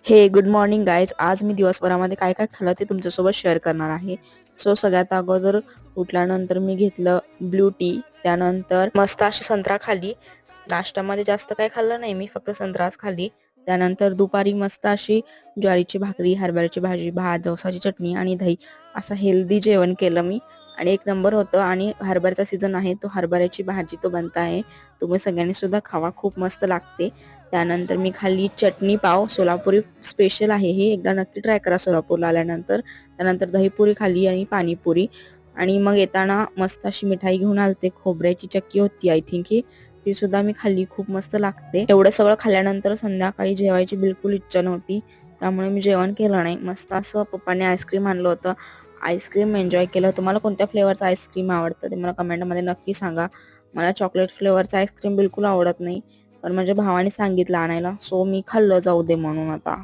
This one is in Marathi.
हे गुड मॉर्निंग गाईज. आज मी दिवसभरामध्ये काय काय खाल्लं ते तुमच्यासोबत शेअर करणार आहे. सो सगळ्यात अगोदर उठल्यानंतर मी घेतलं ब्लू टी, त्यानंतर मस्त अशी संत्रा खाल्ली. नाश्त्यामध्ये जास्त काही खाल्लं नाही मी, फक्त संत्राच खाल्ली. त्यानंतर दुपारी मस्त अशी ज्वारीची भाकरी, हरभऱ्याची भाजी, भात, जवसाची चटणी आणि दही असं हेल्दी जेवण केलं मी आणि एक नंबर होतं. आणि हरभऱ्याचा सीझन आहे, तो हरभऱ्याची भाजी तो बनत आहे. तुम्ही सगळ्यांनी सुद्धा खावा, खूप मस्त लागते. त्यानंतर मी खाल्ली चटणी पाव, सोलापुरी स्पेशल आहे ही, एकदा नक्की ट्राय करा सोलापूरला आल्यानंतर. त्यानंतर दहीपुरी खाल्ली आणि पाणीपुरी. आणि मग येताना मस्त अशी मिठाई घेऊन आलते, खोबऱ्याची चक्की होती आय थिंक ही, ती सुद्धा मी खाल्ली, खूप मस्त लागते. एवढं सगळं खाल्ल्यानंतर संध्याकाळी जेवायची बिलकुल इच्छा नव्हती, त्यामुळे मी जेवण केलं नाही. मस्त असं पप्पाने आईस्क्रीम आणलं होतं, आईस्क्रीम एन्जॉय केलं. तुम्हाला कोणत्या फ्लेवरचं आईस्क्रीम आवडतं ते मला कमेंटमध्ये नक्की सांगा. मला चॉकलेट फ्लेवरचं आईस्क्रीम बिलकुल आवडत नाही, पण माझ्या भावाने सांगितलं आणायला, सो मी खाल्लं, जाऊ दे म्हणून आता.